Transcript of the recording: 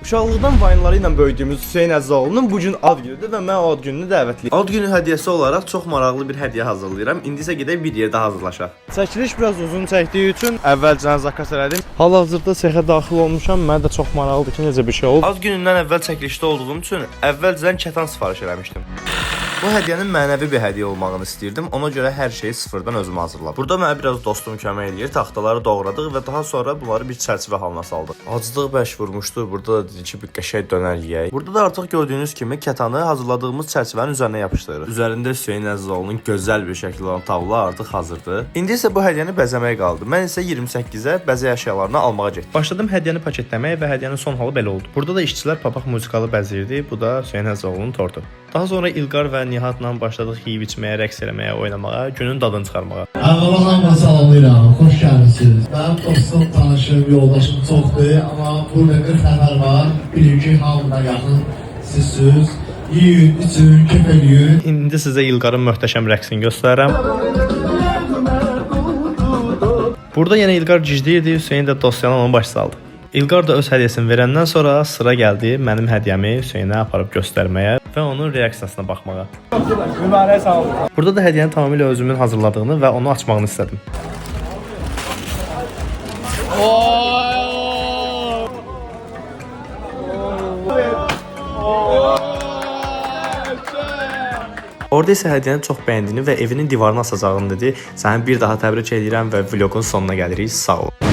Uşaqlıqdan vayinları ilə böyüdüyümüz Hüseyn Əzzaoğlu'nun bu gün ad günüdür və mən ad gününü dəvətliyim. Ad günü hədiyyəsi olaraq çox maraqlı bir hədiyyə hazırlayıram. İndi isə gedək bir yerdə hazırlaşaq. Çəkiliş biraz uzun çəkdiyi üçün əvvəlcədən zakaz elədim. Hal-hazırda sexə daxil olmuşam. Mənə də çox maraqlıdır ki, necə bir şey oldu. Ad günündən əvvəl çəkilişdə olduğum üçün əvvəlcədən kətan sifariş eləmişdim. Bu hədiyyənin mənəvi bir hədiyyə olmağını istəyirdim. Ona görə hər şeyi sıfırdan özüm hazırladım. Burada mənə biraz dostum kömək edir. Taxtaları doğradıq və daha sonra bunları bir çərçivə halına saldıq. Aclıq bəş vurmuşdu. Burada da dedi ki, bir qəşəng dönər yeyək. Burada da artıq gördüyünüz kimi kətanı hazırladığımız çərçivənin üzərinə yapışdırırıq. Üzərində Hüseyn Əzzaoğlu'nun gözəl bir şəkildə olan tavla artıq hazırdır. İndi isə bu hədiyyəni bəzəməyə qaldı. Mən isə 28-ə bəzək əşyalarını almağa getdim. Başladım hədiyyəni paketləməyə və hədiyyənin son halı belə oldu. Burada da işçilər papaq muzikalı bəzəyirdi. Bu da Hüseyn Əzzaoğlu'nun tortu. Daha sonra İlqar və Nihatla başladıq yeyib içməyə, rəqs eləməyə, oynamağa, günün dadını çıxarmağa. Əvvəla hamınızı salamlayıram, xoş gəlmisiniz. Mənim dostum, tanışım, yoldaşım çoxdur, amma burada 40 nəfər var. Bilir ki, hamına yaxın sizsiniz. Yiyin, için, kef eləyin. İndi sizə İlqarın möhtəşəm rəqsini göstərirəm. Burada yenə İlqar gicləyirdi, Hüseyn də dosyanı onun baş saldı. İlqar da öz hədiyyəsini verəndən sonra sıra gəldi mənim hədiyyəmi Hüseynə aparıb göstərməyə və onun reaksiyasına baxmağa. Mübarək sağ olun. Burada da hədiyyəni tamamilə özümün hazırladığını və onu açmağını istədim. Orada isə hədiyyəni çox bəyəndiyini və evinin divarına asacağını dedi. Səni bir daha təbrik edirəm və vloqun sonuna gəlirik. Sağ ol.